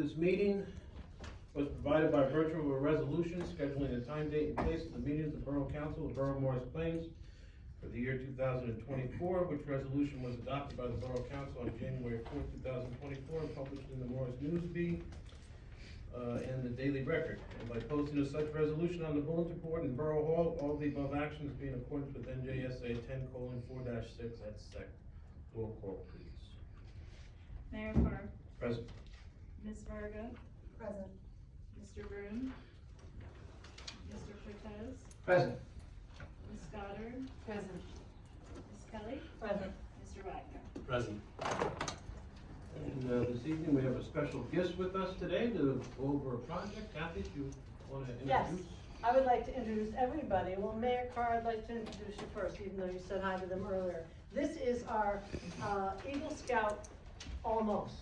This meeting was provided by virtue of a resolution scheduling the time, date, and place of the meeting of the Borough Council of Borough Morris Plains for the year 2024, which resolution was adopted by the Borough Council on January 4th, 2024, and published in the Morris News Bee and the Daily Record. And by posting of such resolution on the bulletin board in Borough Hall, all the above actions be in accordance with NJSA 10:4-6 at sec. Roll call, please. Mayor Carr. Present. Ms. Varga. Present. Mr. Broom. Mr. Cortez. Present. Ms. Goddard. Present. Ms. Kelly. Present. Mr. Wagner. Present. And this evening, we have a special guest with us today to go over a project. Kathy, do you want to Yes, introduce? I would like to introduce everybody. Well, Mayor Carr, I'd like to introduce you first, even though you said hi to them earlier. This is our Eagle Scout almost.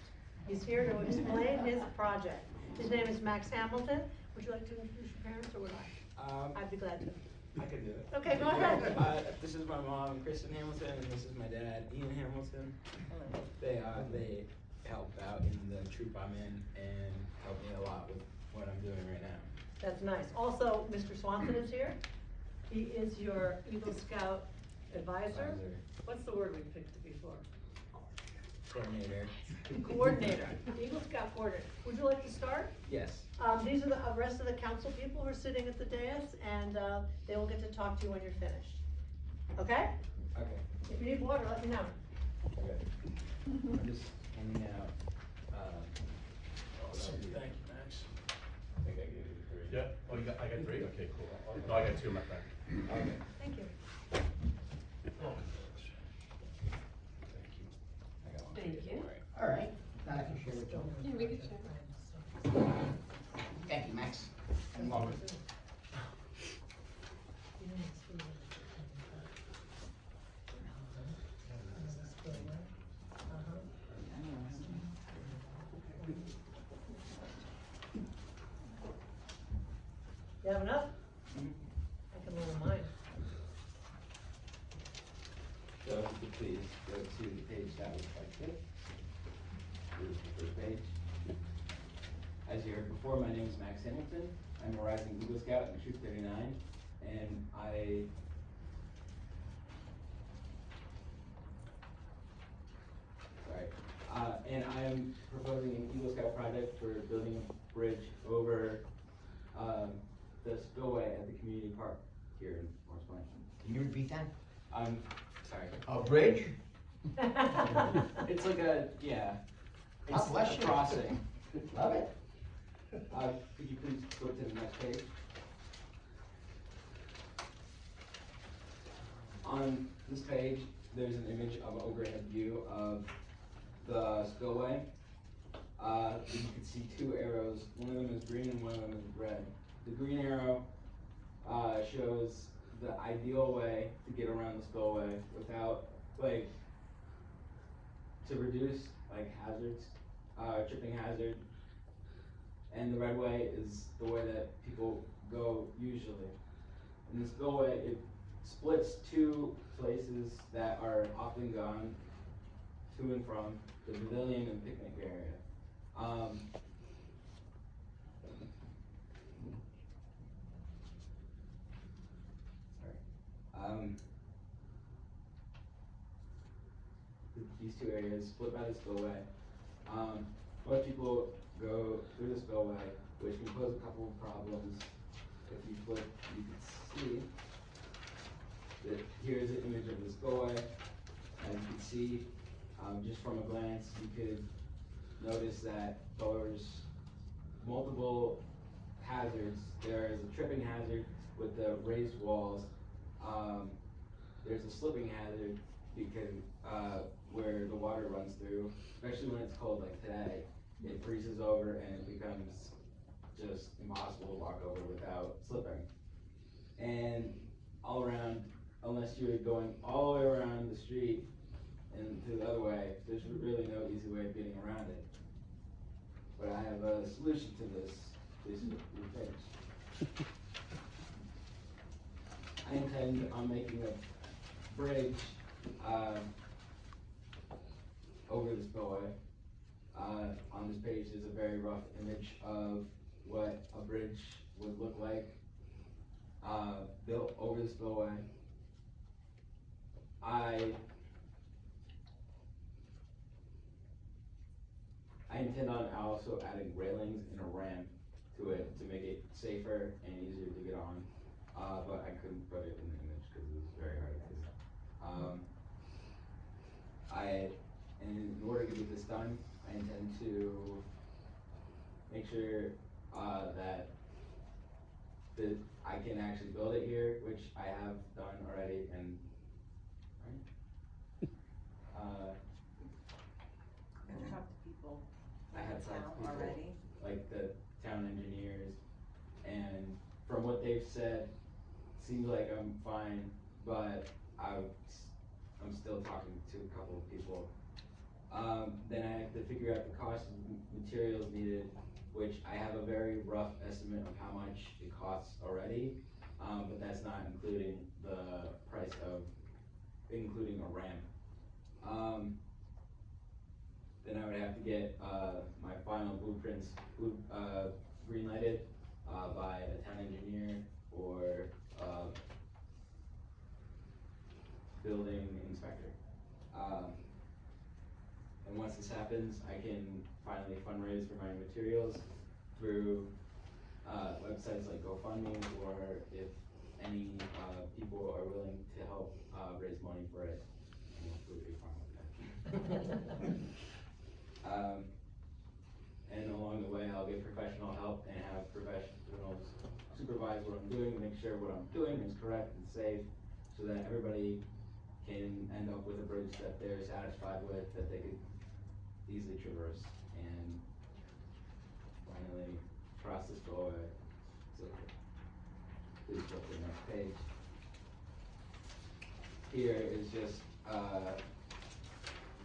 He's here to explain his project. His name is Max Hamilton. Would you like to introduce your parents, or would I? I'd be glad to. I could do it. Okay, go ahead. This is my mom, Kristen Hamilton, and this is my dad, Ian Hamilton. They help out in the troop I'm in and help me a lot with what I'm doing right now. That's nice. Also, Mr. Swanson is here. He is your Eagle Scout advisor. What's the word we picked before? Coordinator. Coordinator, Eagle Scout coordinator. Would you like to start? Yes. These are the rest of the council people who are sitting at the dais, and they will get to talk to you when you're finished. Okay? Okay. If you need water, let me know. Okay. I'm just handing out. Awesome, thank you, Max. I think I gave you 3. Yeah, oh, I got 3? Okay, cool. No, I got 2, my friend. Okay. Thank you. Oh, I got one. Thank you. All right, now I can share with you. Yeah, we can check. Thank you, Max. And welcome. You have enough? I can lower mine. So if you could please go to the page that was like this. Here's the first page. As you heard before, my name is Max Hamilton. I'm a rising Eagle Scout in Troop 39, and I am proposing an Eagle Scout project for building a bridge over the spillway at the community park here in Morris Plains. Can you repeat that? Sorry. A bridge? It's like a, yeah. God It's bless like a you. crossing. Love it. Could you please go to the next page? On this page, there's an image of an overhead view of the spillway. You can see 2 arrows. One of them is green and one of them is red. The green arrow shows the ideal way to get around the spillway without, like, to reduce, like, hazards, tripping hazard. And the red way is the way that people go usually. In the spillway, it splits 2 places that are often gone to and from the pavilion and picnic area. These 2 areas split by the spillway. Most people go through the spillway, which can pose a couple of problems. If you flip, you can see that here's an image of the spillway. As you can see, just from a glance, you could notice that there's multiple hazards. There is a tripping hazard with the raised walls. There's a slipping hazard because where the water runs through, especially when it's cold like today. It freezes over and it becomes just impossible to walk over without slipping. And all around, unless you're going all the way around the street and to the other way, there's really no easy way of getting around it. But I have a solution to this. Please look at the page. I intend on making a bridge over the spillway. On this page, there's a very rough image of what a bridge would look like, built over the spillway. I intend on also adding railings and a ramp to it to make it safer and easier to get on, but I couldn't put it in the image because it was very hard to do. In order to get this done, I intend to make sure that I can actually build it here, which I have done already, and I've talked to people I have in talked to town people, already. like the town engineers, and from what they've said, seems like I'm fine, but I'm still talking to a couple of people. Then I have to figure out the cost of materials needed, which I have a very rough estimate of how much it costs already, but that's not including the price of including a ramp. Then I would have to get my final blueprints green lighted by a town engineer or building inspector. And once this happens, I can finally fundraise for my materials through websites like GoFundMe, or if any people are willing to help raise money for it, I'm completely fine with that. And along the way, I'll get professional help and have professionals supervise what I'm doing, make sure what I'm doing is correct and safe, so that everybody can end up with a bridge that they're satisfied with, that they could easily traverse, and finally cross this spillway. So please go to the next page. Here is just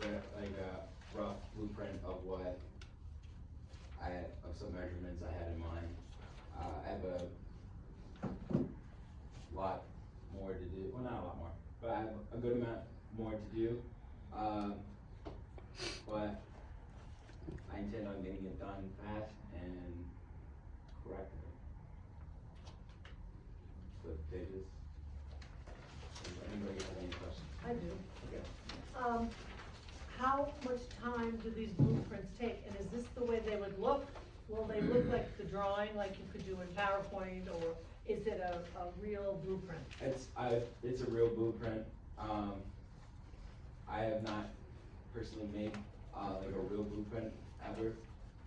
like a rough blueprint of what of some measurements I had in mind. I have a lot more to do, well, not a lot more, but I have a good amount more to do. But I intend on getting it done fast and correctly. Flip pages. Does anybody have any questions? I do. Okay. How much time do these blueprints take, and is this the way they would look? Will they look like the drawing, like you could do in PowerPoint, or is it a real blueprint? It's a real blueprint. I have not personally made like a real blueprint ever,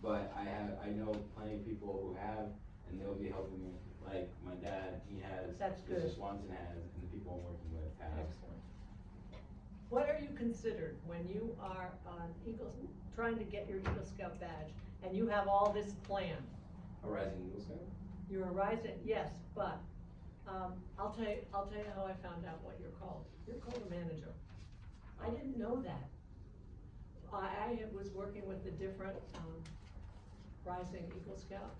but I know plenty of people who have, and they'll be helping me. Like my dad, he has. That's good. Mr. Swanson has, and the people I'm working with have. Excellent. What are you considered when you are trying to get your Eagle Scout badge, and you have all this planned? A rising Eagle Scout? You're a rising, yes, but, I'll tell you how I found out what you're called. You're called a manager. I didn't know that. I was working with the different, rising Eagle Scout,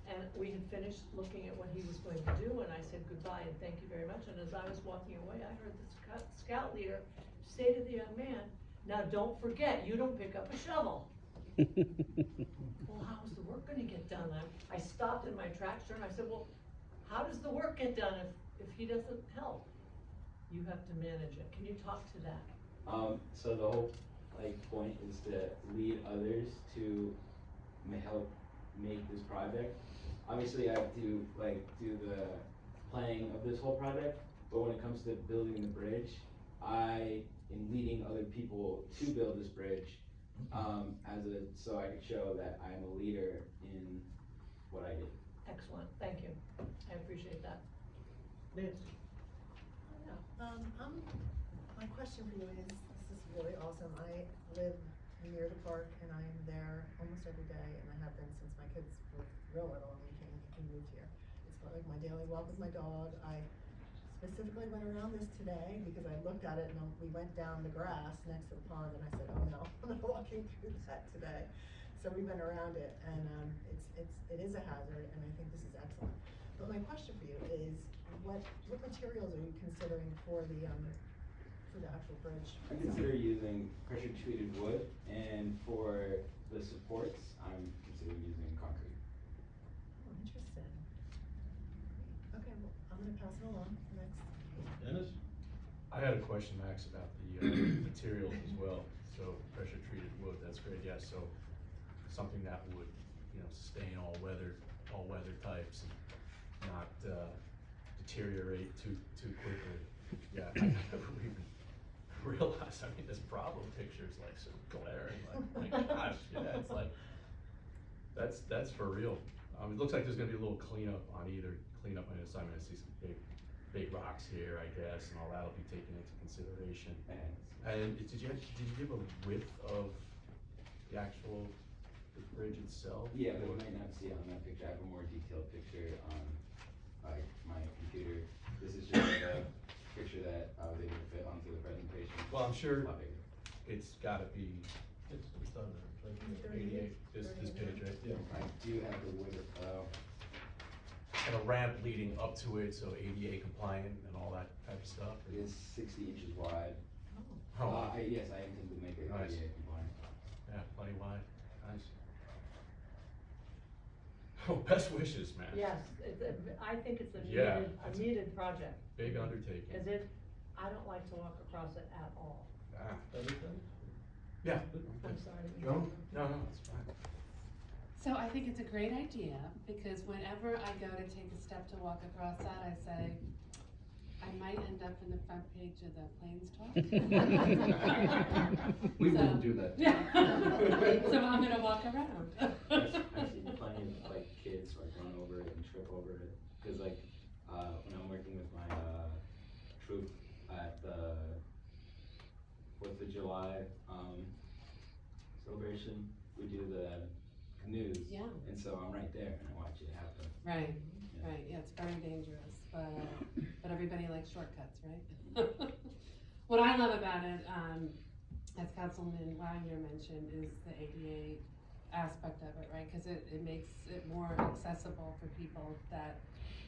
and we had finished looking at what he was going to do, and I said goodbye and thank you very much, and as I was walking away, I heard the scout leader say to the young man, "Now don't forget, you don't pick up a shovel." Well, how's the work gonna get done? I stopped in my tracks and I said, well, how does the work get done if he doesn't help? You have to manage it. Can you talk to that? So the whole point is to lead others to help make this project. Obviously, I have to do the planning of this whole project, but when it comes to building the bridge, I am leading other people to build this bridge, so I could show that I'm a leader in what I do. Excellent, thank you. I appreciate that. Nancy? My question for you is, this is really awesome. I live near the park and I am there almost every day, and I have been since my kids were real little and we moved here. It's like my daily walk with my dog. I specifically went around this today because I looked at it and we went down the grass next to the pond and I said, oh no, I'm not walking through that today. So we went around it, and it is a hazard, and I think this is excellent. But my question for you is, what materials are you considering for for the actual bridge? I consider using pressure treated wood, and for the supports, I'm considering using concrete. Oh, interesting. Okay, well, I'm gonna pass it along, next. Dennis? I had a question, Max, about the materials as well. So pressure treated wood, that's great, yes, so something that would, sustain all weather types and not deteriorate too quickly. Yeah, I never even realized, this problem picture is like so glaring, like, my gosh, yeah, it's like, that's for real. It looks like there's gonna be a little cleanup on either side. I see some big rocks here, I guess, and all that'll be taken into consideration. And did you give a width of the actual bridge itself? Yeah, but you might not see it on that picture. I have a more detailed picture on my computer. This is just a picture that I was able to fit onto the presentation. Well, I'm sure A lot bigger. it's gotta be It's done there, it's right there. 88, this page right there. I do have the width, And a ramp leading up to it, so ADA compliant and all that type of stuff. it is 60 inches wide. Oh, Yes, I intend to make it Nice. ADA compliant. yeah, plenty wide, nice. Oh, best wishes, man. Yes, I think it's Yeah, a it's- needed project. Big undertaking. Cause I don't like to walk across it at all. Ah, Everything? yeah. I'm sorry. Joan? No, it's fine. So I think it's a great idea, because whenever I go to take a step to walk across that, I say, I might end up in the front page of the Plains Talk. We So- wouldn't do that. Yeah. So I'm gonna walk around. I've seen plenty of kids run over it and trip over it, cause when I'm working with my troop at the 4th of July celebration, we do the canoes. Yeah. And so I'm right there and I watch it happen. Right, Yeah. right, yeah, it's very dangerous, but everybody likes shortcuts, right? What I love about it, as Councilman Wagner mentioned, is the ADA aspect of it, right? Cause it makes it more accessible for people that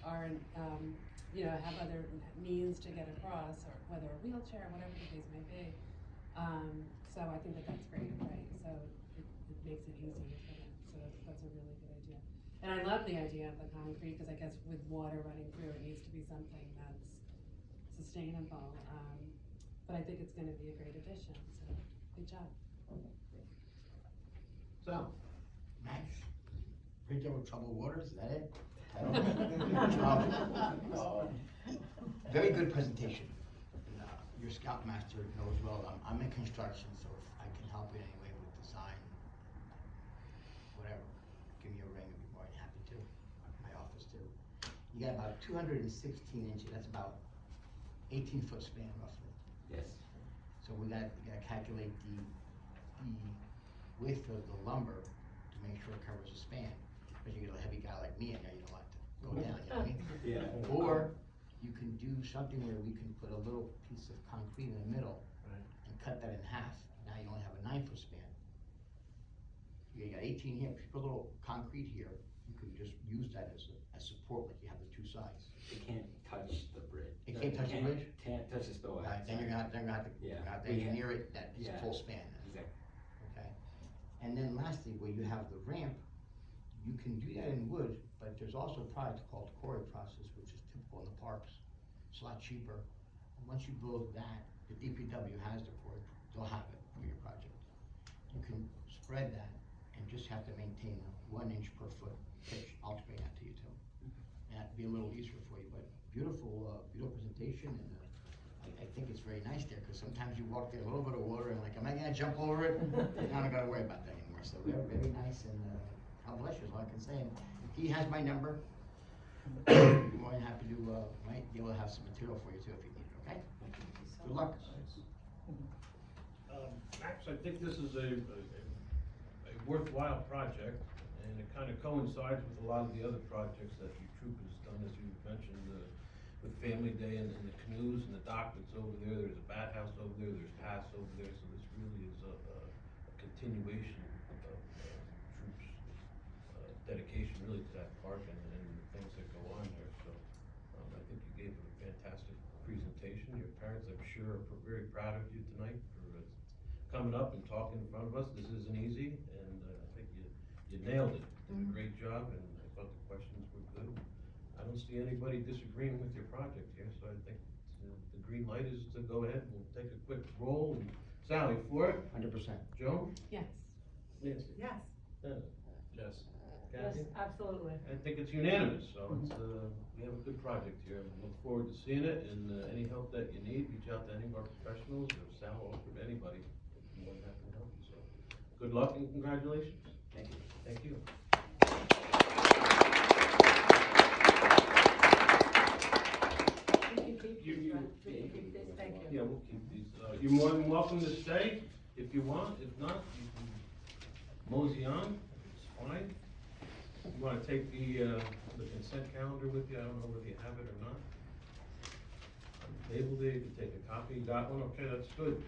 aren't, have other means to get across, or whether a wheelchair, whatever the case may be. So I think that that's great, right? So it makes it easier for them, so that's a really good idea. And I love the idea of the concrete, cause I guess with water running through, it needs to be something that's sustainable. But I think it's gonna be a great addition, so good job. Sal? Max, bridge over troubled waters, is that it? I don't know. Very good presentation. And, your scoutmaster knows well, I'm in construction, so if I can help in any way with design, whatever, give me a ring, I'd be more than happy to, my office too. You got about 216 inches, that's about 18-foot span roughly. Yes. So you gotta calculate the width of the lumber to make sure it covers the span. Because you get a heavy guy like me in there, you don't want to go down, you know what I mean? Yeah. Or you can do something where we can put a little piece of concrete in the middle Right. and cut that in half. Now you only have a 9-foot span. You got 18 here, if you put a little concrete here, you can just use that as support like you have the two sides. It can't touch the bridge. It can't touch the bridge? Can't touch the spillway. Right, then you're gonna have to Yeah. engineer it, that it's Yeah. full span then. Exactly. Okay, and then lastly, where you have the ramp, you can do that in wood, but there's also a product called quarry process, which is typical in the parks. It's a lot cheaper, and once you build that, the DPW has the quarry, they'll have it for your project. You can spread that and just have to maintain a 1 inch per foot pitch, I'll explain that to you too. And that'd be a little easier for you, but beautiful presentation, and I think it's very nice there, cause sometimes you walk there, a little bit of water, and like, am I gonna jump over it? Now I don't gotta worry about that anymore, so they're very nice, and, God bless you, is all I can say, and he has my number. I'd be more than happy to, might be able to have some material for you too, if you need it, okay? Good luck. Max, I think this is a worthwhile project, and it kind of coincides with a lot of the other projects that your troop has done, as you mentioned, with Family Day and the canoes and the dock that's over there. There's a bat house over there, there's paths over there, so this really is a continuation of troops' dedication really to that park and the things that go on there. So I think you gave a fantastic presentation. Your parents, I'm sure, are very proud of you tonight for coming up and talking in front of us. This isn't easy, and I think you nailed it. You did a great job, and I thought the questions were good. I don't see anybody disagreeing with your project here, so I think the green light is to go ahead. We'll take a quick roll. And Sally, for it? 100%. Joan? Yes. Nancy? Yes. Dennis? Yes. Yes, Kathy? absolutely. I think it's unanimous, so it's, we have a good project here, and look forward to seeing it, and any help that you need, reach out to any of our professionals, or Sal, or anybody, more than happy to help you, so. Good luck and congratulations. Thank you. Thank you. You can keep You- these, you- right? You can keep this, thank you. Yeah, we'll keep these, you're more than welcome to stay if you want, if not, you can mosey on, it's fine. You wanna take the consent calendar with you, I don't know whether you have it or not. On the table there, you can take a copy, you got one, okay, that's good.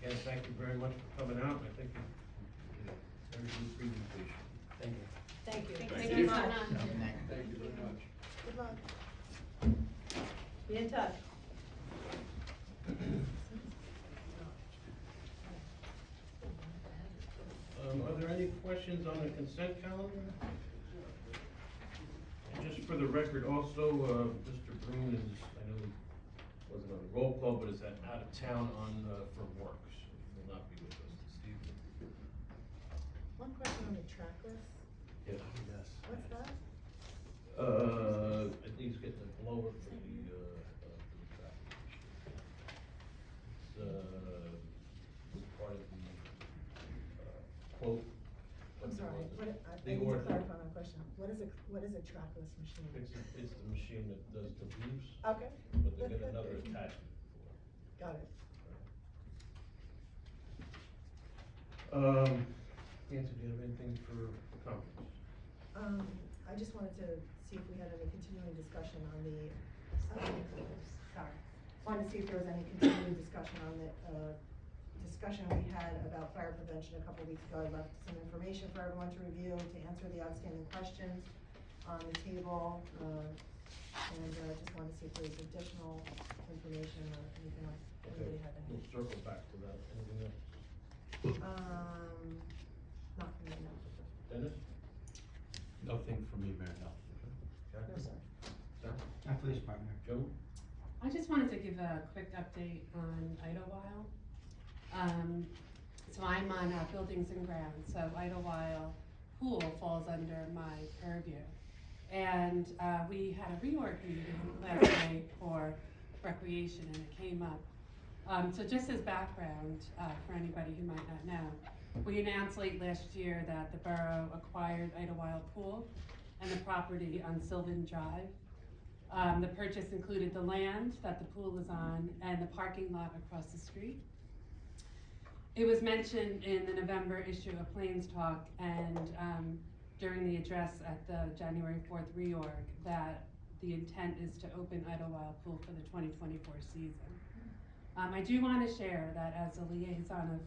Again, thank you very much for coming out, and I think you did a very good presentation. Thank you. Thank you. Thank Thank you you so much. much. Thank you very much. Good luck. Be in touch. Are there any questions on the consent calendar? And just for the record also, Mr. Broom is, I know he wasn't on the roll call, but is out of town for work, so he will not be with us this evening. One question on the track list. Yes. Yes. What's that? I think he's getting a blower for the traffic. It's, part of the, quote. I'm sorry, what, I The need to order. clarify my question. What is a trackless machine? It's the machine that does the views, Okay. but they get another attachment for it. Got it. Nancy, do you have anything for comments? I just wanted to see if we had any continuing discussion on the, sorry. Wanted to see if there was any continuing discussion on the, discussion we had about fire prevention a couple weeks ago. I left some information for everyone to review, to answer the outstanding questions on the table. And just wanted to see if there was additional information or anything else, anybody had any. We'll circle back to that. Anything else? Not from me, no. Dennis? Nothing from me, Mayor, no. No, Kathy? sir. Sal? Not for this part, Mayor. Joe? I just wanted to give a quick update on Idlewild. So I'm on Buildings and Grounds, so Idlewild Pool falls under my purview. And we had a reorg meeting last night for recreation, and it came up. So just as background, for anybody who might not know, we announced late last year that the borough acquired Idlewild Pool and the property on Sylvan Drive. The purchase included the land that the pool is on and the parking lot across the street. It was mentioned in the November issue of Plains Talk and during the address at the January 4th reorg that the intent is to open Idlewild Pool for the 2024 season. I do want to share that as a liaison of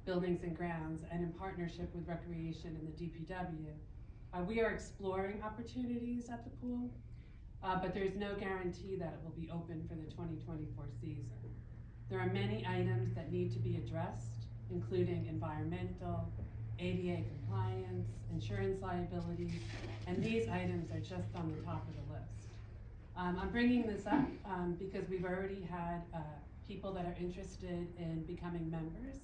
Buildings and Grounds and in partnership with Recreation and the DPW, we are exploring opportunities at the pool, but there's no guarantee that it will be open for the 2024 season. There are many items that need to be addressed, including environmental, ADA compliance, insurance liabilities, and these items are just on the top of the list. I'm bringing this up because we've already had people that are interested in becoming members.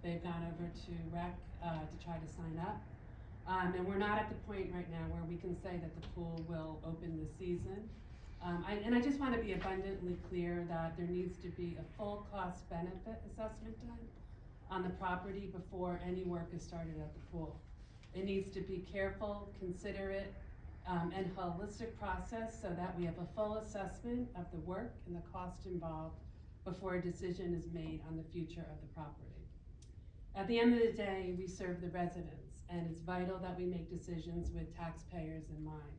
They've gone over to Rec to try to sign up. And we're not at the point right now where we can say that the pool will open this season. And I just want to be abundantly clear that there needs to be a full cost benefit assessment done on the property before any work is started at the pool. It needs to be careful, considerate, and holistic process so that we have a full assessment of the work and the cost involved before a decision is made on the future of the property. At the end of the day, we serve the residents, and it's vital that we make decisions with taxpayers in mind.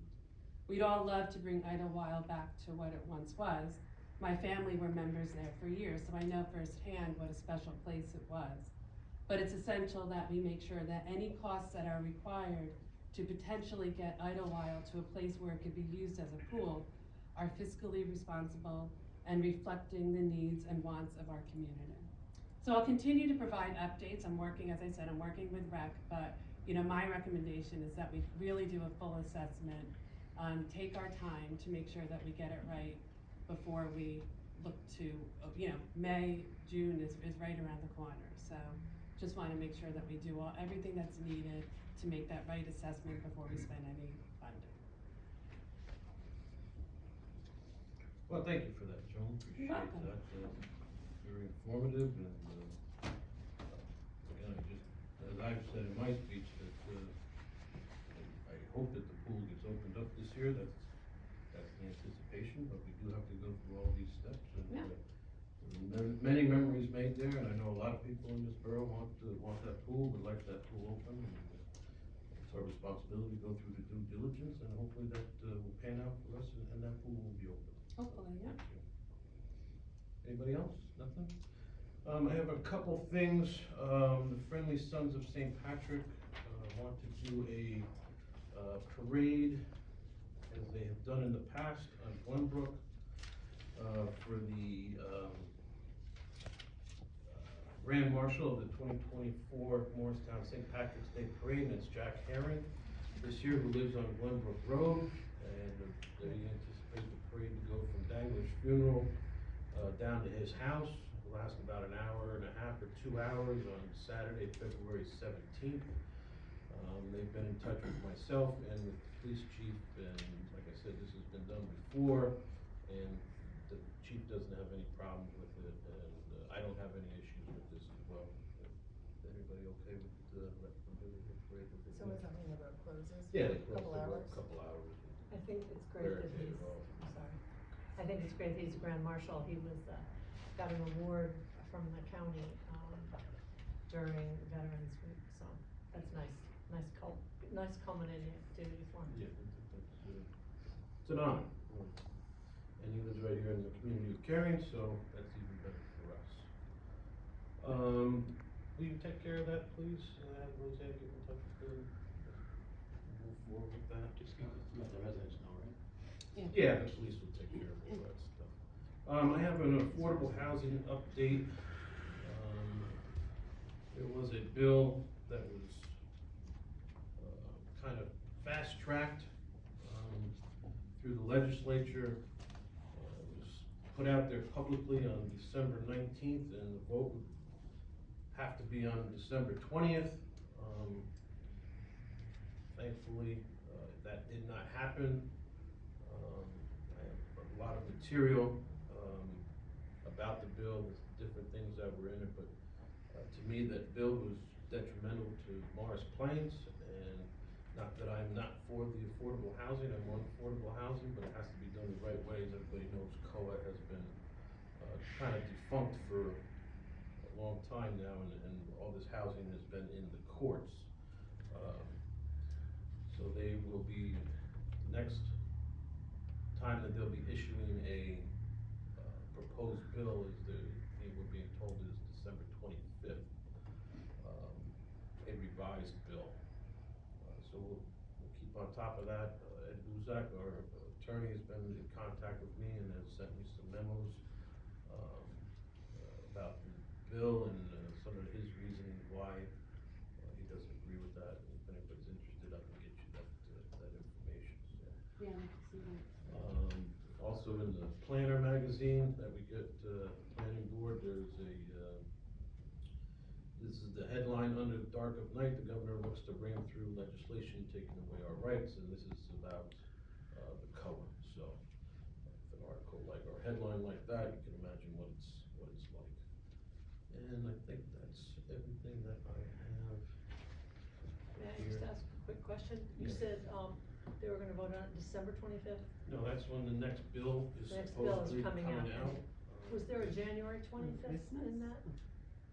We'd all love to bring Idlewild back to what it once was. My family were members there for years, so I know firsthand what a special place it was. But it's essential that we make sure that any costs that are required to potentially get Idlewild to a place where it could be used as a pool are fiscally responsible and reflecting the needs and wants of our community. So I'll continue to provide updates. I'm working, as I said, I'm working with rec, but my recommendation is that we really do a full assessment, take our time to make sure that we get it right before we look to, May, June is right around the corner. So just want to make sure that we do everything that's needed to make that right assessment before we spend any funding. Well, thank you for that, Joan, appreciate You're welcome. that, very informative, and, again, as I've said in my speech, that, I hope that the pool gets opened up this year, that's the anticipation, but we do have to go through all these steps, and, Yeah. many memories made there, and I know a lot of people in this borough want that pool, would like that pool open, and it's our responsibility to go through the due diligence, and hopefully that, will pan out for us, and that pool will be open. Hopefully, yeah. Thank you. Anybody else? Nothing? I have a couple things. The Friendly Sons of St. Patrick, want to do a, parade, as they have done in the past on Glenbrook, for the, Grand Marshal of the 2024 Morristown St. Patrick's Day Parade, and it's Jack Heron this year, who lives on Glenbrook Road, and they anticipate the parade to go from Dangler's funeral down to his house. It'll last about an hour and a half or 2 hours on Saturday, February 17th. They've been in touch with myself and with the police chief, and like I said, this has been done before, and the chief doesn't have any problems with it, and I don't have any issues with this as well. Is everybody okay with the parade? So is that when the road closes? Yeah, they for close a the road couple hours? a couple hours. I think it's great that Very he's, well. I'm sorry. I think it's great that he's a grand marshal. He was, got an award from the county, during Veterans Week, so that's nice. Nice culminating activity for him. Yeah, it's an honor. And he lives right here in the community of Caring, so that's even better for us. Will you take care of that, please? Have Roseanne get in touch with them? Move forward with that. Just let the residents know, right? Yeah, the police will take care of all that stuff. I have an affordable housing update. There was a bill that was kind of fast-tracked through the legislature. It was put out there publicly on December 19th, and the vote would have to be on December 20th. Thankfully, that did not happen. I have a lot of material about the bill, with different things that were in it, but to me, that bill was detrimental to Morris Plains, and not that I'm not for the affordable housing, I want affordable housing, but it has to be done the right way. As everybody knows, COA has been kind of defunct for a long time now, and all this housing has been in the courts. So they will be, next time that they'll be issuing a proposed bill is we're being told is December 25th, a revised bill. So we'll keep on top of that. Ed Buzak, our attorney, has been in contact with me and has sent me some memos about the bill and some of his reasoning why he doesn't agree with that. And if anybody's interested, I can get you that information. So. Yeah, I can see that. Also in the Planner magazine that we get, planning board, there's this is the headline, "Under the Dark of Night, the governor looks to ram through legislation taking away our rights," and this is about, the COA. So, an article like, or a headline like that, you can imagine what it's like. And I think that's everything that I have. May I just ask a quick question? You Yeah. said, they were gonna vote on it December 25th? No, that's when the next bill is The next bill is supposedly coming coming out. out. Was there a January 25th in that?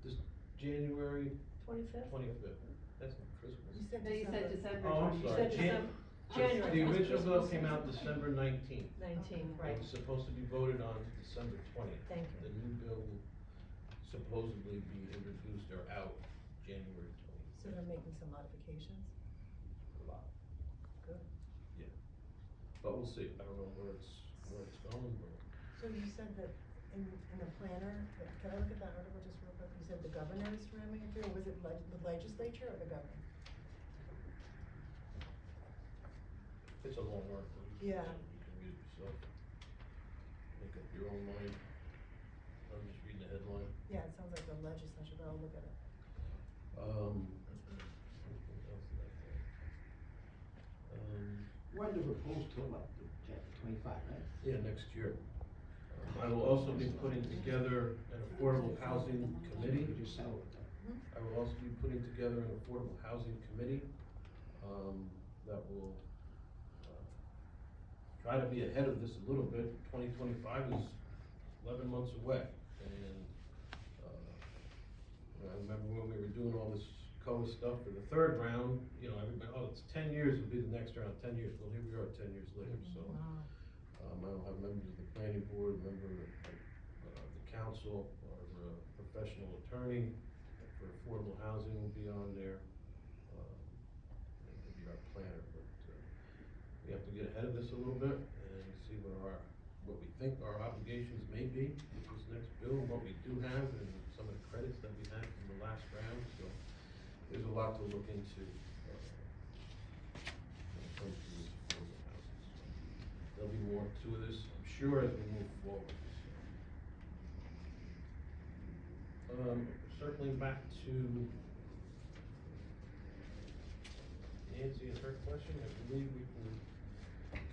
This January 25th? 25th, that's not Christmas. You said No, you said December. Oh, I'm You sorry. said December, January. The original bill came out December 19th. 19th, It right. was supposed to be voted on December 20th. Thank The you. new bill will supposedly be introduced or out January 20th. So they're making some modifications? A lot. Good. But we'll see, I don't know where it's going, but. So you said that in the planner, can I look at that article just real quick? You said the governor is ramming it through, or was it the legislature or the governor? It's a long article. Yeah. You can read it yourself. Make up your own mind. I'm just reading the headline. Yeah, it sounds like the legislature, but I'll look at it. Anything else that I think? We're under proposed till what, chapter 25, right? Yeah, next year. I will also be putting together an affordable housing committee. We just settled with them. I will also be putting together an affordable housing committee, that will, try to be ahead of this a little bit. 2025 is 11 months away, and, I remember when we were doing all this COA stuff for the third round, you know, everybody, oh, it's 10 years, it'll be the next round, 10 years. Well, here we are 10 years later, so. Wow. I don't have members of the planning board, member of the council, or professional attorney for affordable housing will be on there. It'll be our planner, but, we have to get ahead of this a little bit and see what we think our obligations may be with this next bill, and what we do have, and some of the credits that we had from the last round, so there's a lot to look into, when it comes to this affordable housing. So there'll be more to this, I'm sure, as we move forward. Circling back to Nancy and her question, I believe we can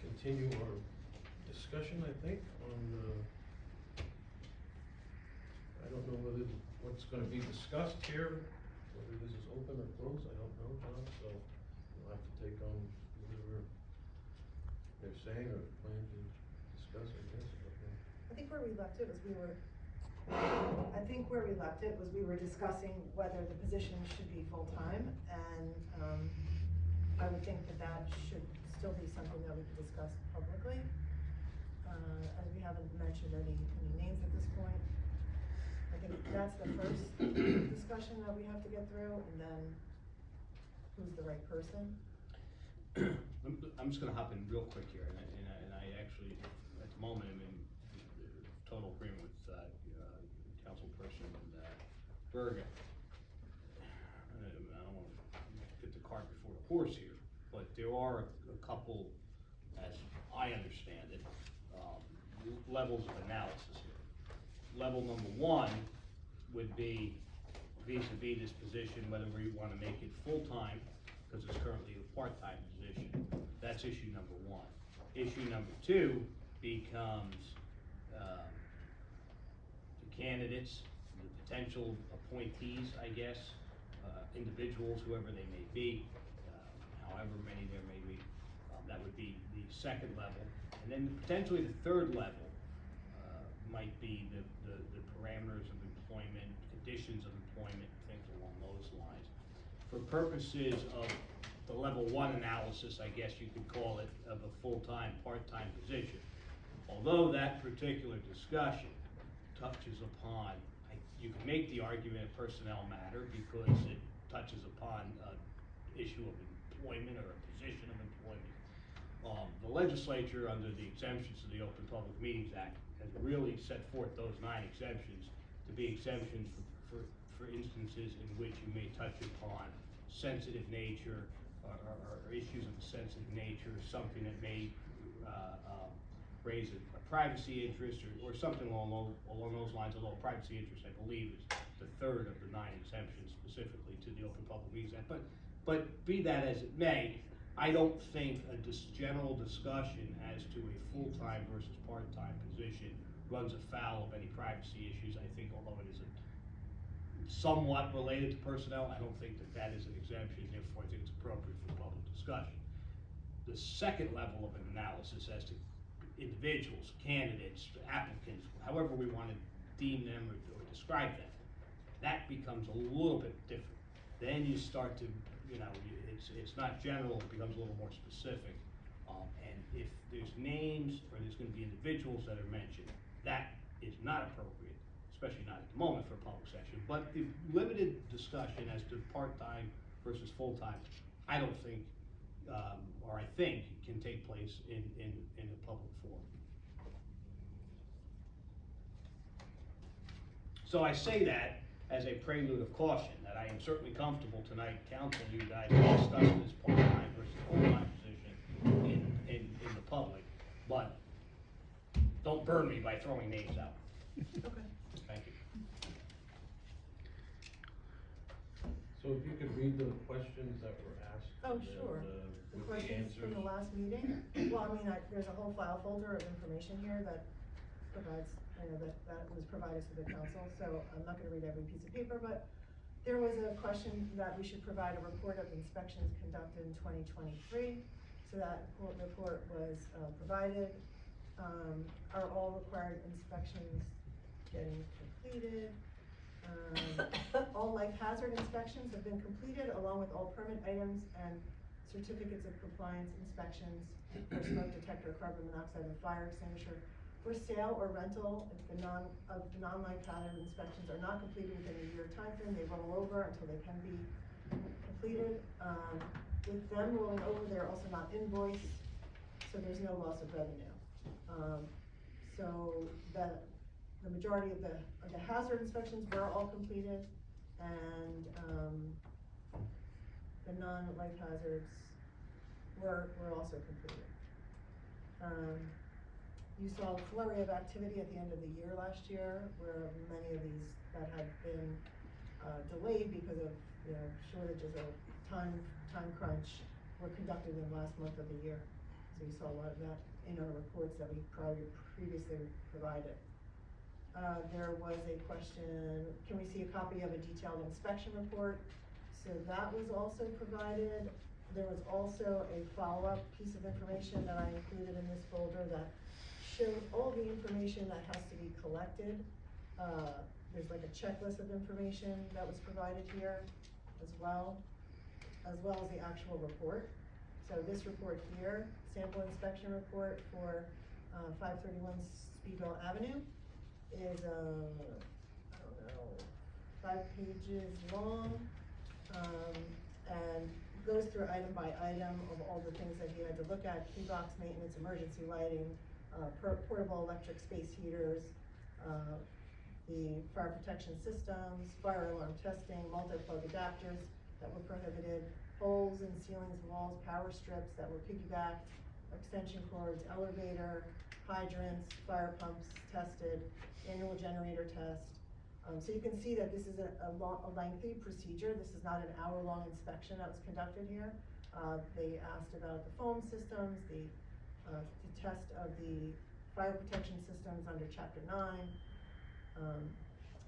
continue our discussion, I think, on, I don't know what's gonna be discussed here, whether this is open or closed, I don't know, John, so we'll have to take on whatever they're saying or plan to discuss, I guess. I think where we left it was we were discussing whether the position should be full-time, and, I would think that should still be something that we could discuss publicly. As we haven't mentioned any names at this point. I think that's the first discussion that we have to get through, and then who's the right person? I'm just gonna hop in real quick here, and I actually, at the moment, I'm in total agreement with, Councilperson Bergen. I don't wanna get the cart before the horse here, but there are a couple, as I understand it, levels of analysis here. Level number one would be vis-a-vis this position, whether we wanna make it full-time, because it's currently a part-time position. That's issue number one. Issue number two becomes, the candidates, the potential appointees, I guess, individuals, whoever they may be, however many there may be, that would be the second level. And then potentially the third level, might be the parameters of employment, conditions of employment, things along those lines. For purposes of the level one analysis, I guess you could call it, of a full-time, part-time position. Although that particular discussion touches upon, you can make the argument of personnel matter because it touches upon an issue of employment or a position of employment. The legislature, under the exemptions to the Open Public Meetings Act, has really set forth those 9 exemptions to be exemptions for instances in which you may touch upon sensitive nature or issues of a sensitive nature, something that may raise a privacy interest or something along those lines, although privacy interest, I believe, is the third of the 9 exemptions specifically to the Open Public Meetings Act. But be that as it may, I don't think a general discussion as to a full-time versus part-time position runs afoul of any privacy issues. I think, although it is somewhat related to personnel, I don't think that is an exemption, therefore I think it's appropriate for public discussion. The second level of an analysis as to individuals, candidates, applicants, however we want to deem them or describe them, that becomes a little bit different. Then you start to, it's not general, it becomes a little more specific. And if there's names or there's gonna be individuals that are mentioned, that is not appropriate, especially not at the moment for a public session. But the limited discussion as to part-time versus full-time, I don't think, or I think can take place in a public forum. So I say that as a prelude of caution, that I am certainly comfortable tonight counseling you guys to discuss this part-time versus full-time position in the public, but don't burn me by throwing names out. Okay. Thank you. So if you could read the questions that were asked. Oh, and, sure. The with questions from the answers. last meeting, well, I mean, there's a whole file folder of information here that provides, that was provided to the council, so I'm not gonna read every piece of paper, but there was a question that we should provide a report of inspections conducted in 2023. So that report was provided. Are all required inspections getting completed? All life hazard inspections have been completed along with all permit items and certificates of compliance inspections for smoke detector, carbon monoxide, and fire extinguisher. For sale or rental, if the non-life hazard inspections are not completed within a year timeframe, they roll over until they can be completed. With them rolling over, they're also not invoiced, so there's no loss of revenue. So the majority of the hazard inspections were all completed, and the non-life hazards were also completed. You saw a flurry of activity at the end of the year last year, where many of these that had been delayed because of, shortages or time crunch were conducted in the last month of the year. So you saw a lot of that in our reports that we previously provided. There was a question, can we see a copy of a detailed inspection report? So that was also provided. There was also a follow-up piece of information that I included in this folder that showed all the information that has to be collected. There's like a checklist of information that was provided here as well as the actual report. So this report here, sample inspection report for 531 Speedwell Avenue is, 5 pages long, and goes through item by item of all the things that he had to look at: key box maintenance, emergency lighting, portable electric space heaters, the fire protection systems, fire alarm testing, multi-plug adapters that were prohibited, holes in ceilings, walls, power strips that were piggybacked, extension cords, elevator, hydrants, fire pumps tested, annual generator test. So you can see that this is a lengthy procedure. This is not an hour-long inspection that was conducted here. They asked about the foam systems, the test of the fire protection systems under Chapter 9,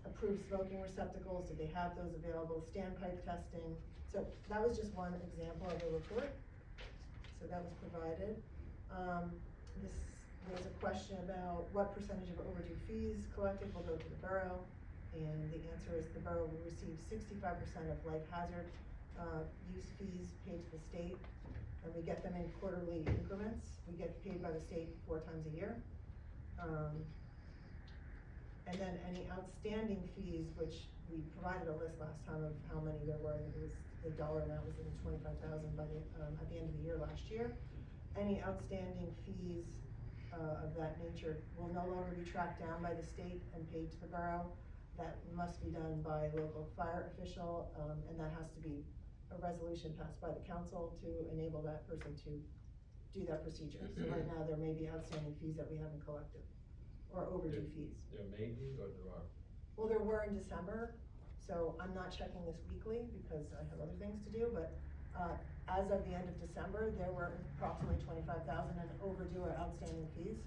approved smoking receptacles, did they have those available, standpipe testing. So that was just one example of a report. So that was provided. There's a question about what percentage of overdue fees collected will go to the borough, and the answer is the borough will receive 65% of life hazard use fees paid to the state, and we get them in quarterly increments. We get paid by the state 4 times a year. And then any outstanding fees, which we provided a list last time of how many there were, and it was, the dollar amount was in the 25,000 by the, at the end of the year last year. Any outstanding fees of that nature will no longer be tracked down by the state and paid to the borough. That must be done by a local fire official, and that has to be a resolution passed by the council to enable that person to do that procedure. So right now, there may be outstanding fees that we haven't collected, or overdue fees. There may be, or there are? Well, there were in December, so I'm not checking this weekly because I have other things to do, but, as of the end of December, there were approximately 25,000 in overdue or outstanding fees.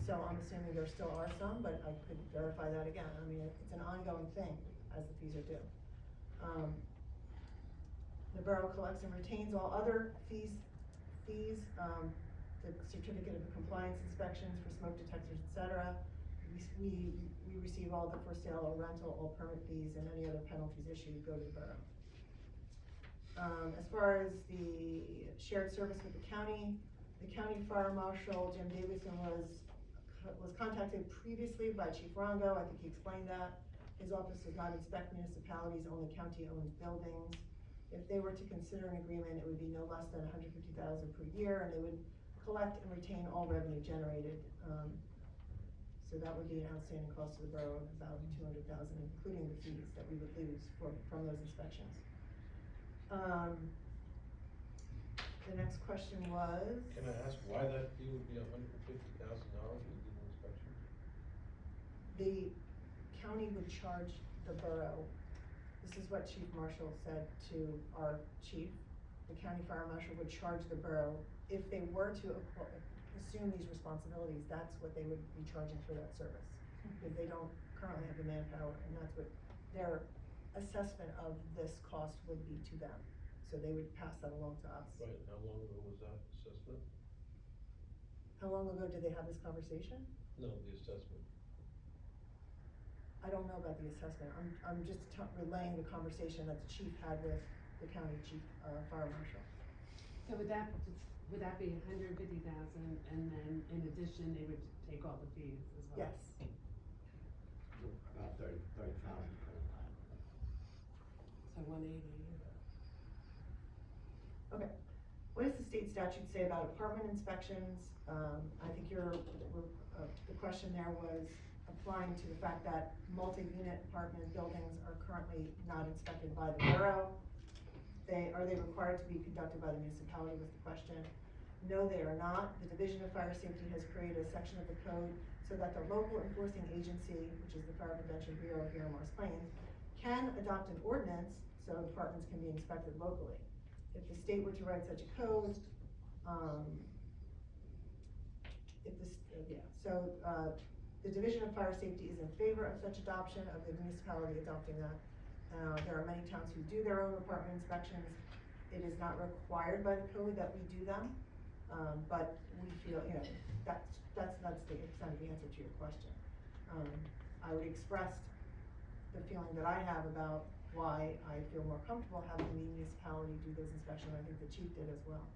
So I'm assuming there still are some, but I could verify that again. I mean, it's an ongoing thing as the fees are due. The borough collects and retains all other fees, the certificate of compliance inspections for smoke detectors, etc. We receive all the for sale or rental, all permit fees, and any other penalties issued go to the borough. As far as the shared service with the county fire marshal, Jim Davidson, was contacted previously by Chief Rongo. I think he explained that. His office does not inspect municipalities, only county-owned buildings. If they were to consider an agreement, it would be no less than $150,000 per year, and they would collect and retain all revenue generated. So that would be an outstanding cost to the borough of about $200,000, including the fees that we would lose from those inspections. The next question was? Can I ask why that fee would be $150,000 for the legal inspection? The county would charge the borough, this is what Chief Marshall said to our chief, the county fire marshal would charge the borough, if they were to assume these responsibilities, that's what they would be charging for that service. Because they don't currently have the manpower, and that's what their assessment of this cost would be to them. So they would pass that along to us. Right, how long ago was that assessment? How long ago did they have this conversation? No, the assessment. I don't know about the assessment, I'm just relaying the conversation that the chief had with the county chief, fire marshal. So would that be $150,000, and then in addition, they would take all the fees as well? Yes, About 30,000 per time. So 180. okay. What does the state statute say about apartment inspections? I think the question there was applying to the fact that multi-unit apartment buildings are currently not inspected by the borough. Are they required to be conducted by the municipality was the question. No, they are not. The Division of Fire Safety has created a section of the code so that the local enforcing agency, which is the Fire Prevention Bureau here in Morris Plains, can adopt an ordinance so apartments can be inspected locally. If the state were to write such a code, the Division of Fire Safety is in favor of such adoption, of the municipality adopting that. There are many towns who do their own apartment inspections. It is not required by the code that we do them, but we feel, that's the extent of the answer to your question. I already expressed the feeling that I have about why I feel more comfortable having the municipality do those inspections. I think the chief did as well.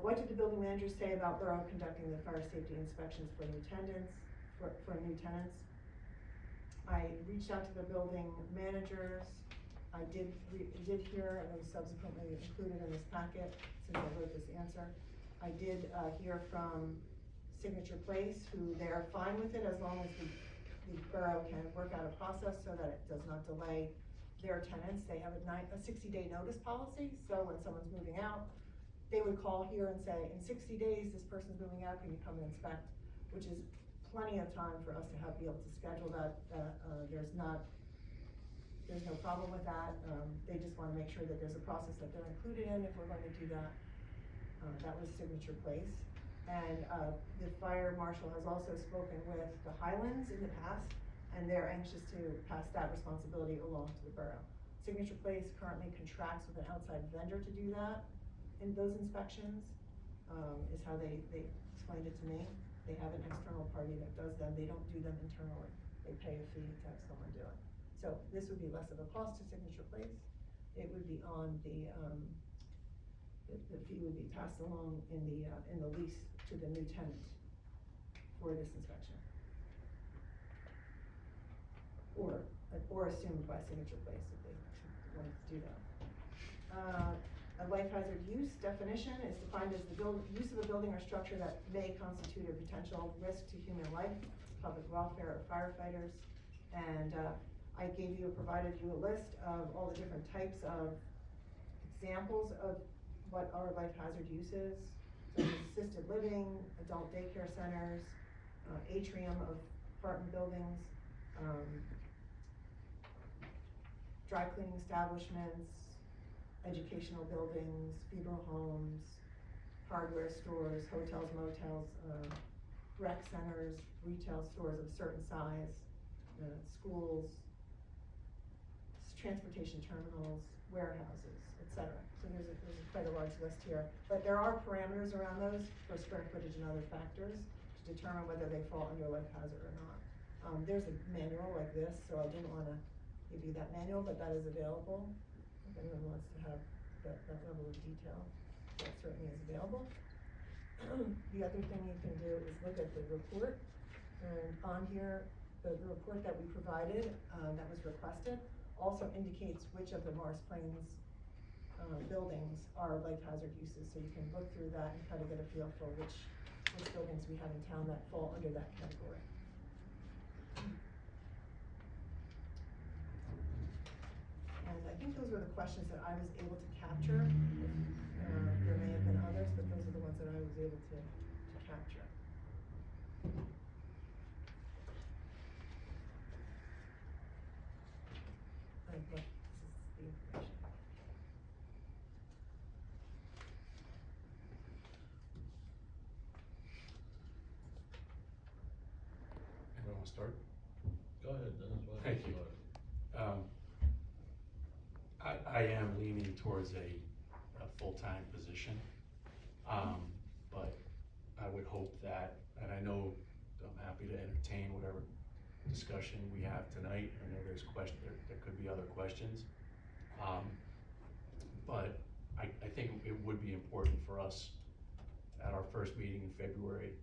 What did the building manager say about borough conducting the fire safety inspections for new tenants? I reached out to the building managers. I did hear, and it was subsequently included in this packet since I wrote this answer. I did hear from Signature Place, who they're fine with it as long as the borough can work out a process so that it does not delay their tenants. They have a 60-day notice policy, so when someone's moving out, they would call here and say, in 60 days, this person's moving out, can you come and inspect? Which is plenty of time for us to be able to schedule that. There's no problem with that. They just wanna make sure that there's a process that they're included in if we're going to do that. That was Signature Place. And the fire marshal has also spoken with the Highlands in the past, and they're anxious to pass that responsibility along to the borough. Signature Place currently contracts with an outside vendor to do that. In those inspections, is how they explained it to me. They have an external party that does them. They don't do them internally. They pay a fee to have someone do it. So this would be less of a cost to Signature Place. It would be on the fee would be passed along in the lease to the new tenant for this inspection. Or assumed by Signature Place if they wanted to do that. A life hazard use definition is defined as the use of a building or structure that may constitute a potential risk to human life, public welfare, or firefighters. And I provided you a list of all the different types of examples of what are life hazard uses. So assisted living, adult daycare centers, atrium of apartment buildings, dry cleaning establishments, educational buildings, funeral homes, hardware stores, hotels, motels, rec centers, retail stores of a certain size, schools, transportation terminals, warehouses, etc. So there's quite a large list here. But there are parameters around those for square footage and other factors to determine whether they fall under life hazard or not. There's a manual like this, so I didn't want to give you that manual, but that is available. If anyone wants to have that level of detail, that certainly is available. The other thing you can do is look at the report, and on here, the report that we provided, that was requested, also indicates which of the Morris Plains buildings are life hazard uses, so you can look through that and try to get a feel for which which buildings we have in town that fall under that category. And I think those were the questions that I was able to capture. There may have been others, but those are the ones that I was able to capture. This is the information. Anyone wanna start? Go ahead, Dennis. Why don't Thank you. start? I am leaning towards a full-time position. But I would hope that, and I know I'm happy to entertain whatever discussion we have tonight. I know there's there could be other questions. But I think it would be important for us at our first meeting in February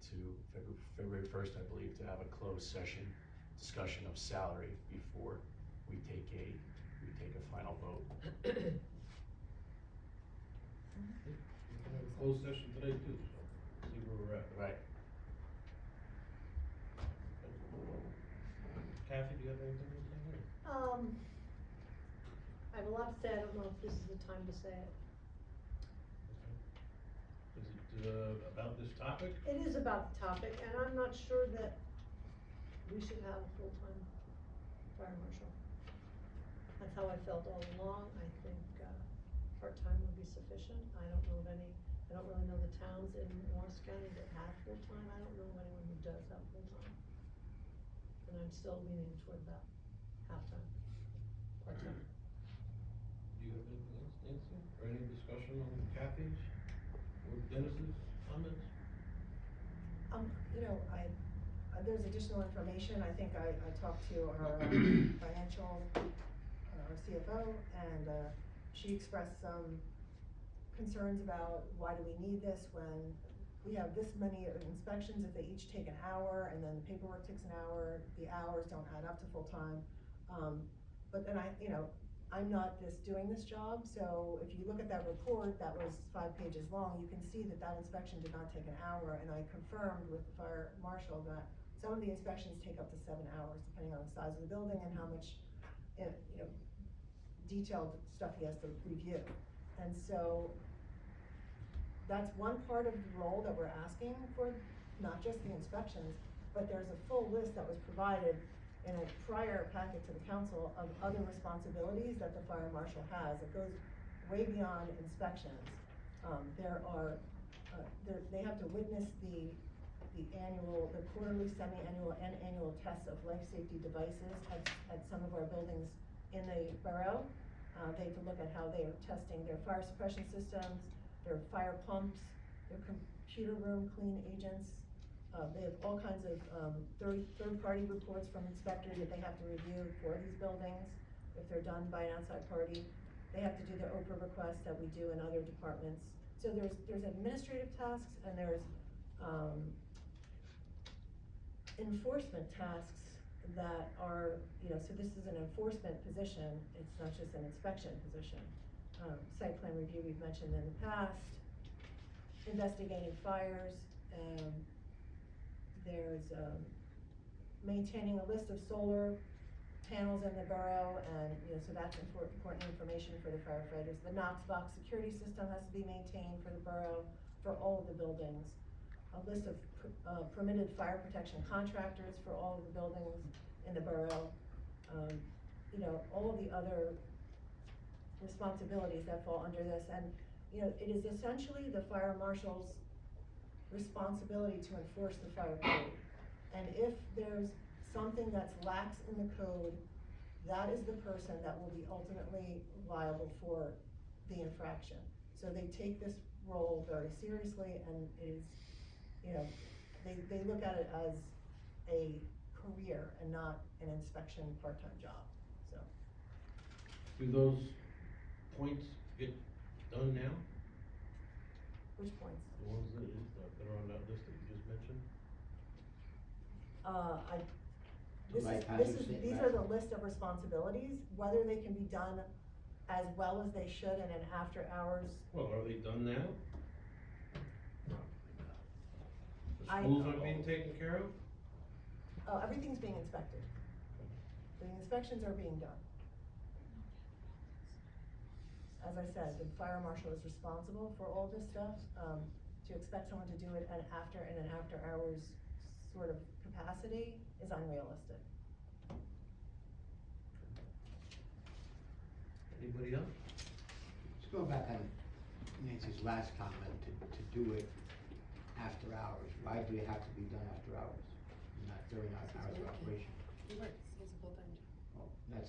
February 1st, I believe, to have a closed session discussion of salary before we take a final vote. We can have a closed session today too, so see where we're at. Right. Kathy, do you have anything to say here? I have a lot to say, I don't know if this is the time to say it. Is it, about this topic? It is about the topic, and I'm not sure that we should have a full-time fire marshal. That's how I felt all along. I think, part-time would be sufficient. I don't know of any, I don't really know the towns in Morris County that have full-time. I don't know of anyone who does have full-time. And I'm still leaning toward that, half-time, part-time. Do you have anything else, Nancy, or any discussion on Kathy's or Dennis's comments? You know, there's additional information. I think I talked to our financial, our CFO, and she expressed some concerns about why do we need this when we have this many inspections, if they each take an hour, and then the paperwork takes an hour, the hours don't add up to full time. But then I'm not doing this job, so if you look at that report that was 5 pages long, you can see that inspection did not take an hour, and I confirmed with the fire marshal that some of the inspections take up to 7 hours, depending on the size of the building and how much, detailed stuff he has to review. And so, that's one part of the role that we're asking for, not just the inspections, but there's a full list that was provided in a prior packet to the council of other responsibilities that the fire marshal has. It goes way beyond inspections. They have to witness the quarterly, semi-annual, and annual tests of life safety devices at some of our buildings in the borough. They have to look at how they are testing their fire suppression systems, their fire pumps, their computer room clean agents. They have all kinds of third-party reports from inspectors that they have to review for these buildings, if they're done by an outside party. They have to do the OPRA requests that we do in other departments. So there's administrative tasks, and there's enforcement tasks that are, so this is an enforcement position, it's not just an inspection position. Site plan review we've mentioned in the past, investigating fires, there's maintaining a list of solar panels in the borough, and so that's important information for the firefighters. The Knox box security system has to be maintained for the borough, for all of the buildings. A list of permitted fire protection contractors for all of the buildings in the borough. All of the other responsibilities that fall under this, and it is essentially the fire marshal's responsibility to enforce the fire code. And if there's something that's lax in the code, that is the person that will be ultimately liable for the infraction. So they take this role very seriously, and it is, they look at it as a career and not an inspection part-time job, so. Do those points get done now? Which points? The ones that are on that list that you just mentioned? These are the list of responsibilities, whether they can be done as well as they should in an after hours. Well, are they done now? So The I- schools are being taken care of? Everything's being inspected. The inspections are being done. As I said, the fire marshal is responsible for all this stuff. To expect someone to do it in an after hours sort of capacity is unrealistic. Anybody else? Let's go back on Nancy's last comment, to do it after hours. Why do it have to be done after hours, not during our hours of operation? He works, he has a full-time job. Well,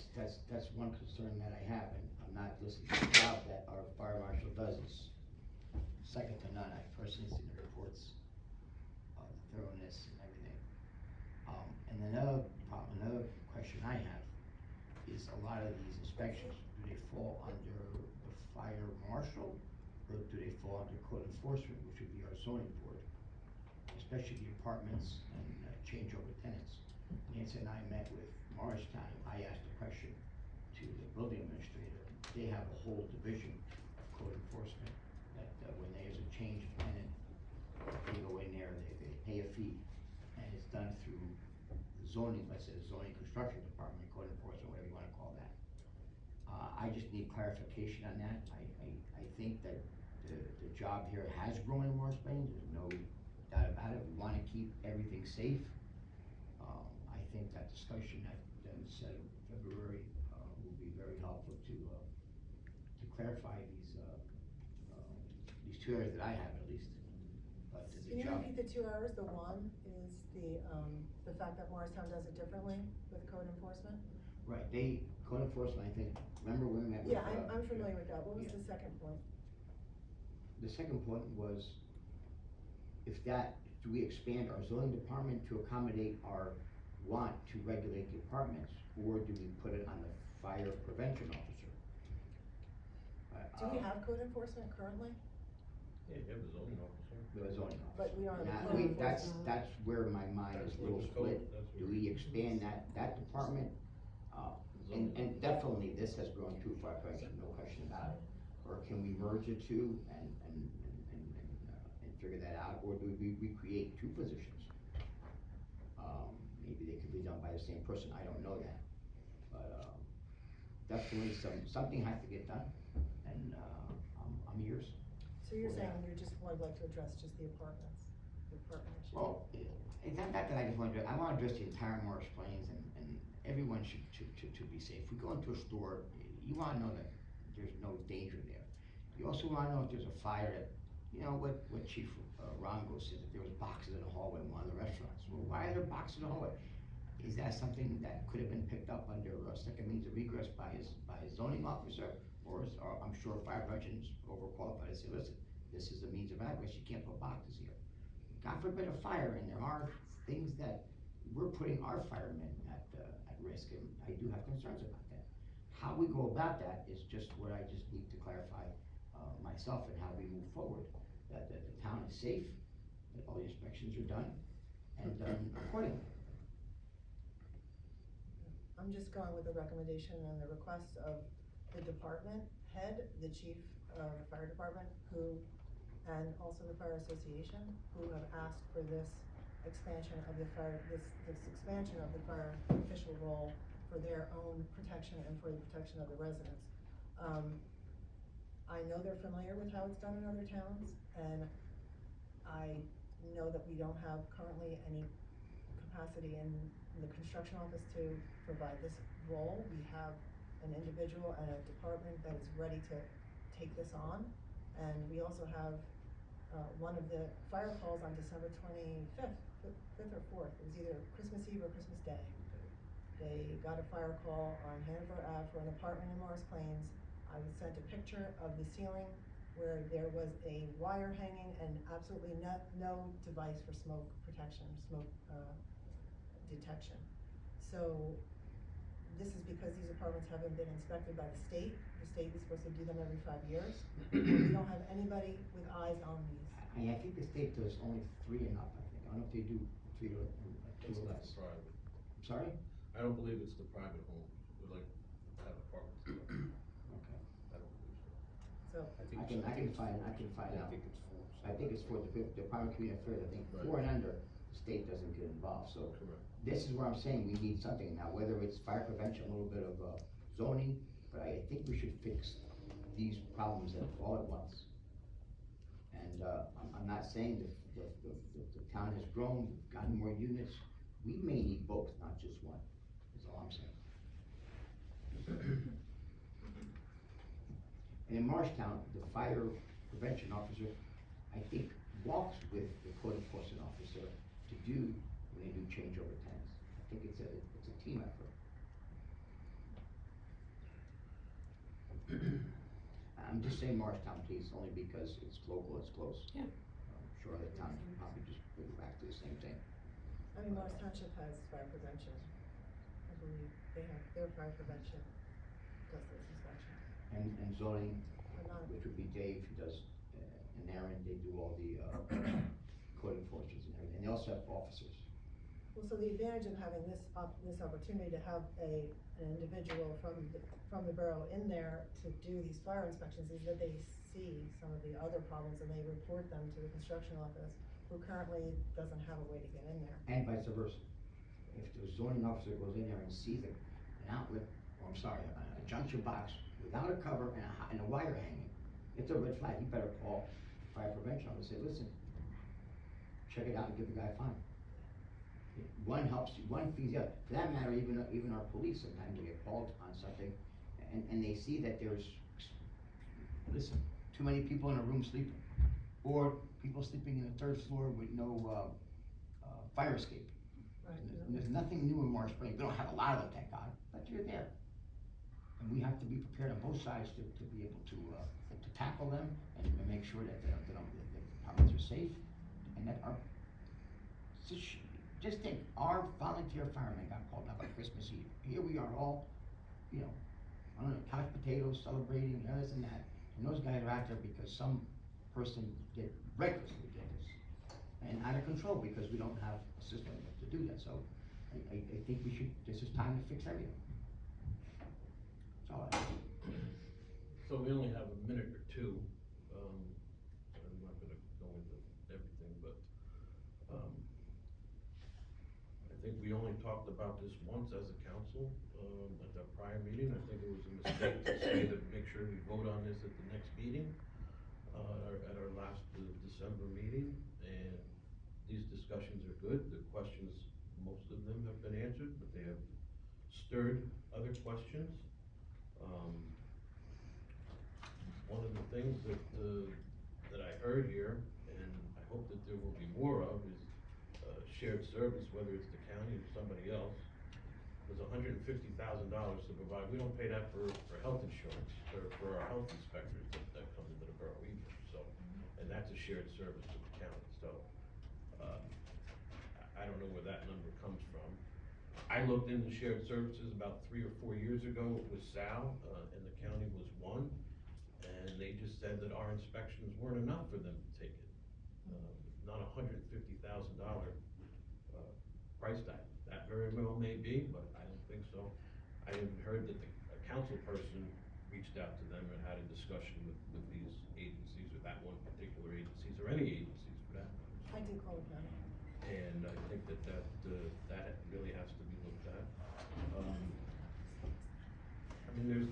that's one concern that I have, and I'm not listening to the job that our fire marshal does is second to none. I personally seen the reports, the thoroughness and everything. And another question I have is a lot of these inspections, do they fall under the fire marshal, or do they fall under code enforcement, which would be our zoning board? Especially the apartments and changeover tenants. Nancy and I met with Morristown, I asked a question to the building administrator. They have a whole division of code enforcement, that when there's a change of tenant, they go in there, they pay a fee, and it's done through the zoning, let's say the zoning construction department, code enforcement, whatever you wanna call that. I just need clarification on that. I think that the job here has grown in Morris Plains, there's no doubt about it. We wanna keep everything safe. I think that discussion that was said in February, will be very helpful to clarify these two areas that I have at least. But Can the you job, repeat the 2 hours? The one is the fact that Morristown does it differently with code enforcement? right, code enforcement, I think, remember when we met with. Yeah, I'm familiar with that. What was yeah. the second point? The second point was, do we expand our zoning department to accommodate our want to regulate the apartments, or do we put it on the fire prevention officer? Do we have code enforcement currently? Yeah, you have a zoning officer. The zoning officer. But we don't have a Now, code that's enforcement. where my mind is a little That's where the split. code- that's Do where- we expand that department? And definitely, this has grown too far, no question about it. Or can we merge the two and figure that out, or do we create two positions? Maybe they could be done by the same person, I don't know that. But, definitely something has to get done, and, I'm yours. So you're for saying that. you just would like to address just the apartment issue? Well, it's not that I just want to, I want to address the entire Morris Plains, and everyone should be safe. If we go into a store, you want to know that there's no danger there. You also want to know if there's a fire that, you know, what Chief Rongo said, that there was boxes in the hallway in one of the restaurants. Well, why are there boxes in the hallway? Is that something that could have been picked up under a second means of egress by his zoning officer? Or I'm sure fire prevention's overqualified to say, listen, this is a means of egress, you can't put boxes here. God forbid a fire, and there are things that we're putting our firemen at risk, and I do have concerns about that. How we go about that is just what I just need to clarify, myself, and how we move forward. That the town is safe, that all the inspections are done, and done accordingly. I'm just going with the recommendation and the request of the department head, the chief of the fire department, and also the fire association, who have asked for this expansion of the fire, this expansion of the fire official role for their own protection and for the protection of the residents. I know they're familiar with how it's done in other towns, and I know that we don't have currently any capacity in the construction office to provide this role. We have an individual and a department that is ready to take this on, and we also have one of the fire calls on December 25th, 5th or 4th, it was either Christmas Eve or Christmas Day. They got a fire call on Hanover Ave for an apartment in Morris Plains. I was sent a picture of the ceiling where there was a wire hanging and absolutely no device for smoke protection, smoke detection. So this is because these apartments haven't been inspected by the state. The state is supposed to do them every 5 years. We don't have anybody with eyes on these. I think the state does only 3 and up, I think. I don't know if they do 3 or 2 It's or not less. private. I'm sorry? I don't believe it's the private homes, we like have apartments. Okay. I don't believe so. So So, I think I can find out. I think it's four. I think it's for the Department of Community Affairs, I think Right. 4 and under, the state doesn't get involved, so. Correct. This is where I'm saying we need something now, whether it's fire prevention, a little bit of zoning, but I think we should fix these problems all at once. And, I'm not saying the town has grown, we've gotten more units, we may need both, not just one, that's all I'm saying. And in Marshtown, the fire prevention officer, I think, walks with the code enforcement officer to do, when they do changeover tanks. I think it's a team effort. I'm just saying Marshtown, please, only because it's local, it's close. Yeah. I'm sure other towns can probably just bring it back to the same thing. I mean, Morris Township has fire prevention. I believe they have, their fire prevention does this inspection. And zoning, But not, which would be Dave, who does, and Aaron, they do all the, code enforcement and everything, and they also have officers. well, so the advantage of having this this opportunity to have an individual from the borough in there to do these fire inspections is that they see some of the other problems and they report them to the construction office, who currently doesn't have a way to get in there. And vice versa. If the zoning officer goes in there and sees an outlet, or I'm sorry, a junction box without a cover and a wire hanging, it's a red flag, you better call fire prevention and say, listen, check it out and give the guy a fine. One helps you, one feeds the other. For that matter, even our police, sometimes they get called on something, and they see that there's, listen, too many people in a room sleeping, or people sleeping in the 3rd floor with no, fire escape. Right. And there's nothing new in Marsh Spring, we don't have a lot of them, thank God, but you're there. And we have to be prepared on both sides to be able to tackle them and make sure that the departments are safe, and that our, just think, our volunteer firemen got called out by Christmas Eve. Here we are all, on the couch potatoes, celebrating, and this and that, and those guys are out there because some person recklessly did this. And out of control, because we don't have a system to do that, so I think this is time to fix everything. That's all I have. So we only have a minute or two, I'm not gonna go into everything, but, I think we only talked about this once as a council, at the prior meeting. I think it was a mistake to say that make sure we vote on this at the next meeting, at our last December meeting, and these discussions are good. The questions, most of them have been answered, but they have stirred other questions. One of the things that I heard here, and I hope that there will be more of, is shared service, whether it's the county or somebody else. There's $150,000 to provide. We don't pay that for health insurance, or for our health inspectors that come into the borough either, so, and that's a shared service to the county, so, I don't know where that number comes from. I looked into shared services about 3 or 4 years ago with Sal, and the county was one, and they just said that our inspections weren't enough for them to take it. Not $150,000 price tag. That very well may be, but I don't think so. I even heard that a council person reached out to them and had a discussion with these agencies, or that one particular agencies, or any agencies for that matter. I do call it county. And I think that really has to be looked at. I mean,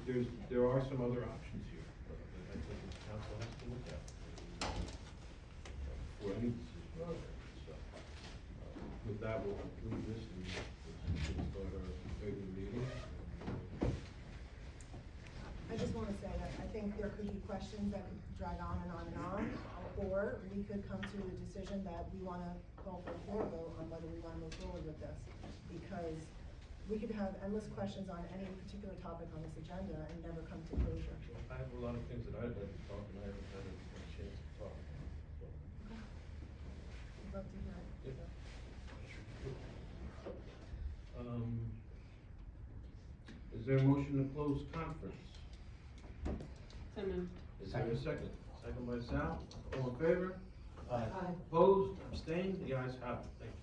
there are some other options here, that I think the council has to look at for any decision. So, with that, we'll conclude this and we'll start our regular meeting. I just wanna say that I think there could be questions that could drag on and on and on, or we could come to a decision that we wanna call for a floor vote on whether we wanna move forward with this. Because we could have endless questions on any particular topic on this agenda and never come to closure. I have a lot of things that I'd like to talk, and I haven't had a chance to talk, so. I'd love to hear it. Yep. Is there a motion to close conference? So moved. Is there a second? Second by Sal, all in favor? Aye. Opposed, abstained, the ayes have it, thank you.